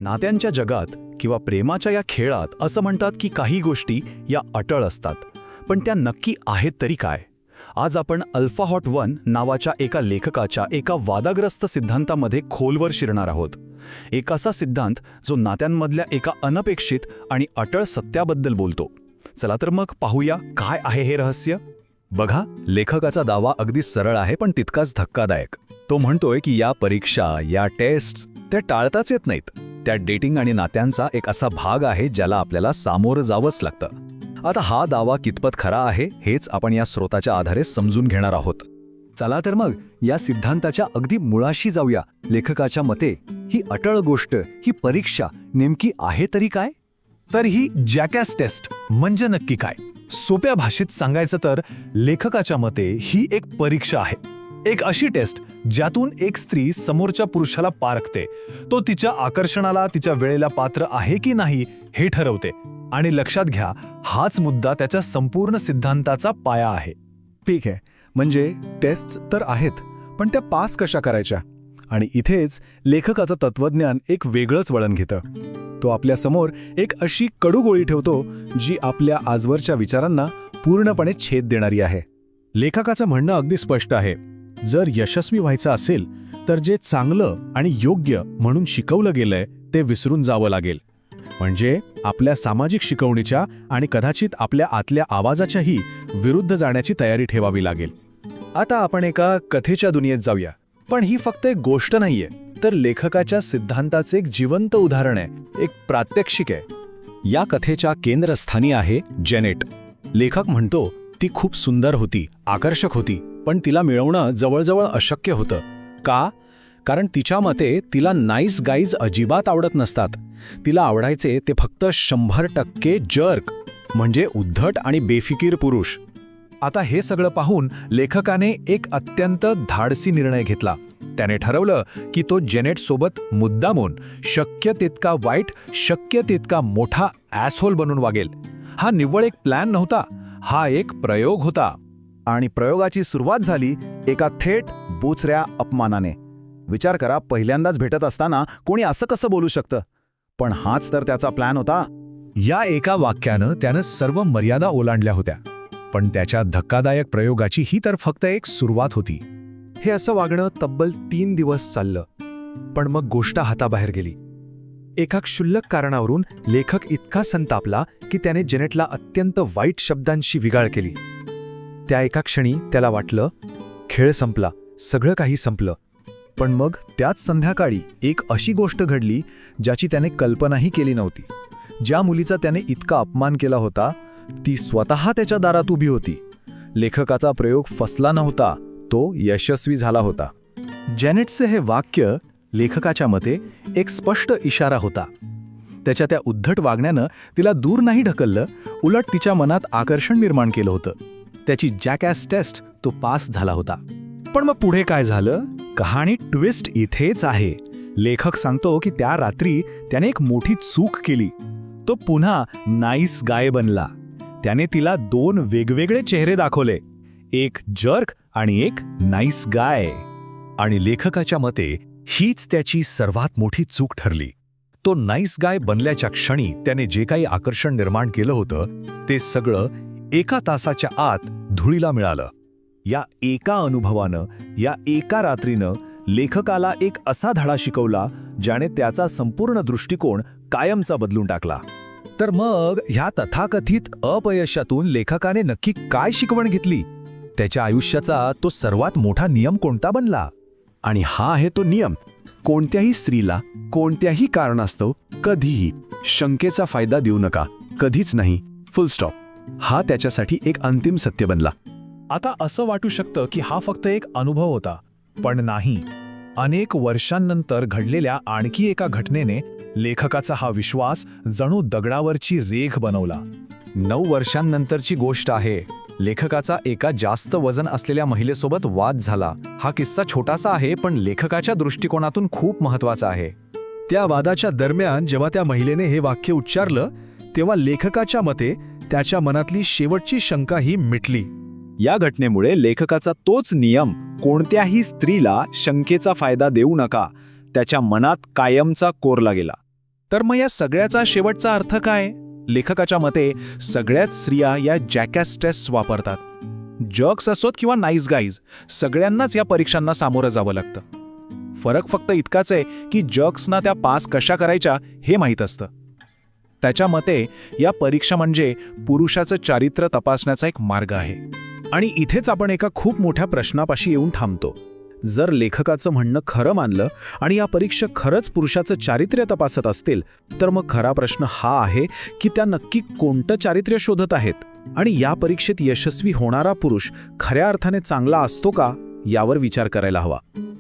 नात्यांच्या जगात किंवा प्रेमाच्या या खेळात असं म्हणतात की काही गोष्टी या अटळ असतात, पण त्या नक्की आहेत तरी काय? आज आपण अल्फा हॉट 1 नावाच्या एका लेखकाच्या एका वादाग्रस्त सिद्धांतामध्ये खोलवर शिरणार आहोत. एक असा सिद्धांत जो नात्यांमधल्या एका अनपेक्षित आणि अटळ सत्याबद्दल बोलतो. चला तर मग पाहूया काय आहे हे रहस्य. बघा, लेखकाचा दावा अगदी सरळ आहे पण तितकाच धक्कादायक. तो म्हणतोय की या परीक्षा, या टेस्ट्स त्या टाळताच येत नाहीत. त्या डेटिंग आणि नात्यांचा एक असा भाग आहे ज्याला आपल्याला सामोरं जावंच लागतं. आता हा दावा कितपत खरा आहे हेच आपण या स्रोताच्या आधारे समजून घेणार आहोत. चला तर मग या सिद्धांताच्या अगदी मुळाशी जाऊया. लेखकाच्या मते ही अटळ गोष्ट, ही परीक्षा नेमकी आहे तरी काय? तर ही जॅकॅस टेस्ट म्हणजे नक्की काय? सोप्या भाषेत सांगायचं तर लेखकाच्या मते ही एक परीक्षा आहे. एक अशी टेस्ट ज्यातून एक स्त्री समोरच्या पुरुषाला पारखते. तो तिच्या आकर्षणाला, तिच्या वेळेला पात्र आहे की नाही हे ठरवते. आणि लक्षात घ्या, हाच मुद्दा त्याच्या संपूर्ण सिद्धांताचा पाया आहे. ठीक आहे, म्हणजे टेस्ट्स तर आहेत, पण त्या पास कशा करायच्या? आणि इथेच लेखकाचं तत्वज्ञान एक वेगळंच वळण घेतं. तो आपल्यासमोर एक अशी कडू गोळी ठेवतो जी आपल्या आजवरच्या विचारांना पूर्णपणे छेद देणारी आहे. लेखकाचं म्हणणं अगदी स्पष्ट आहे. जर यशस्वी व्हायचं असेल तर जे चांगलं आणि योग्य म्हणून शिकवलं गेलंय ते विसरून जावं लागेल. म्हणजे आपल्या सामाजिक शिकवणीच्या आणि कदाचित आपल्या आतल्या आवाजाच्याही विरुद्ध जाण्याची तयारी ठेवावी लागेल. आता आपण एका कथेच्या दुनियेत जाऊया. पण ही फक्त एक गोष्ट नाहीये, तर लेखकाच्या सिद्धांताचे एक जिवंत उदाहरण आहे, एक प्रात्यक्षिक आहे. या कथेच्या केंद्रस्थानी आहे जेनेट. लेखक म्हणतो ती खूप सुंदर होती, आकर्षक होती, पण तिला मिळवणं जवळजवळ अशक्य होतं. का? कारण तिच्या मते तिला नाईस गाईज अजिबात आवडत नसतात. तिला आवडायचे ते फक्त 100% जर्क, म्हणजे उद्धट आणि बेफिकीर पुरुष. आता हे सगळं पाहून लेखकाने एक अत्यंत धाडसी निर्णय घेतला. त्याने ठरवलं की तो जेनेटसोबत मुद्दामून शक्य तितका वाईट, शक्य तितका मोठा ॲसहोल बनून वागेल. हा निव्वळ एक प्लॅन नव्हता, हा एक प्रयोग होता. आणि प्रयोगाची सुरुवात झाली एका थेट बोचऱ्या अपमानाने. विचार करा, पहिल्यांदाच भेटत असताना कोणी असं कसं बोलू शकतं? पण हाच तर त्याचा प्लॅन होता. या एका वाक्यानं त्यानं सर्व मर्यादा ओलांडल्या होत्या. पण त्याच्या धक्कादायक प्रयोगाची ही तर फक्त एक सुरुवात होती. हे असं वागणं तब्बल 3 दिवस चाललं. पण मग गोष्ट हाताबाहेर गेली. एका क्षुल्लक कारणावरून लेखक इतका संतापला की त्याने जेनेटला अत्यंत वाईट शब्दांशी विगाळ केली. त्या एका क्षणी त्याला वाटलं, खेळ संपला, सगळं काही संपलं. पण मग त्याच संध्याकाळी एक अशी गोष्ट घडली ज्याची त्याने कल्पनाही केली नव्हती. ज्या मुलीचा त्याने इतका अपमान केला होता ती स्वतः त्याच्या दारात उभी होती. लेखकाचा प्रयोग फसला नव्हता, तो यशस्वी झाला होता. जेनेटचे हे वाक्य लेखकाच्या मते एक स्पष्ट इशारा होता. त्याच्या त्या उद्धट वागण्यानं तिला दूर नाही ढकललं, उलट तिच्या मनात आकर्षण निर्माण केलं होतं. त्याची जॅकॅस टेस्ट तो पास झाला होता. पण मग पुढे काय झालं? कहाणी ट्विस्ट इथेच आहे. लेखक सांगतो की त्या रात्री त्याने एक मोठी चूक केली. तो पुन्हा नाईस गाय बनला. त्याने तिला 2 वेगवेगळे चेहरे दाखवले, एक जर्क आणि एक नाईस गाय. आणि लेखकाच्या मते हीच त्याची सर्वात मोठी चूक ठरली. तो नाईस गाय बनल्याच्या क्षणी त्याने जे काही आकर्षण निर्माण केलं होतं ते सगळं 1 तासाच्या आत धुळीला मिळालं. या एका अनुभवानं, या एका रात्रीनं लेखकाला एक असा धडा शिकवला ज्याने त्याचा संपूर्ण दृष्टिकोन कायमचा बदलून टाकला. तर मग ह्या तथाकथित अपयशातून लेखकाने नक्की काय शिकवण घेतली? त्याच्या आयुष्याचा तो सर्वात मोठा नियम कोणता बनला? आणि हा आहे तो नियम: कोणत्याही स्त्रीला कोणत्याही कारणास्तव कधीही शंकेचा फायदा देऊ नका, कधीच नाही, फुल स्टॉप. हा त्याच्यासाठी एक अंतिम सत्य बनला. आता असं वाटू शकतं की हा फक्त एक अनुभव होता, पण नाही. अनेक वर्षांनंतर घडलेल्या आणखी एका घटनेने लेखकाचा हा विश्वास जणू दगडावरची रेघ बनवला. 9 वर्षांनंतरची गोष्ट आहे. लेखकाचा एका जास्त वजन असलेल्या महिलेसोबत वाद झाला. हा किस्सा छोटासा आहे पण लेखकाच्या दृष्टिकोनातून खूप महत्वाचा आहे. त्या वादाच्या दरम्यान जेव्हा त्या महिलेने हे वाक्य उच्चारलं तेव्हा लेखकाच्या मते त्याच्या मनातली शेवटची शंकाही मिटली. या घटनेमुळे लेखकाचा तोच नियम, कोणत्याही स्त्रीला शंकेचा फायदा देऊ नका, त्याच्या मनात कायमचा कोरला गेला. तर मग या सगळ्याचा शेवटचा अर्थ काय? लेखकाच्या मते सगळ्याच स्त्रिया या जॅकॅस टेस्ट वापरतात. जर्क्स असोत किंवा नाईस गाईज, सगळ्यांनाच या परीक्षांना सामोरं जावं लागतं. फरक फक्त इतकाच आहे की जर्क्सना त्या पास कशा करायच्या हे माहीत असतं. त्याच्या मते या परीक्षा म्हणजे पुरुषाचं चारित्र्य तपासण्याचा एक मार्ग आहे. आणि इथेच आपण एका खूप मोठ्या प्रश्नापाशी येऊन थांबतो. जर लेखकाचं म्हणणं खरं मानलं आणि या परीक्षा खरंच पुरुषाचं चारित्र्य तपासत असतील, तर मग खरा प्रश्न हा आहे की त्या नक्की कोणतं चारित्र्य शोधत आहेत, आणि या परीक्षेत यशस्वी होणारा पुरुष खऱ्या अर्थाने चांगला असतो का, यावर विचार करायला हवा.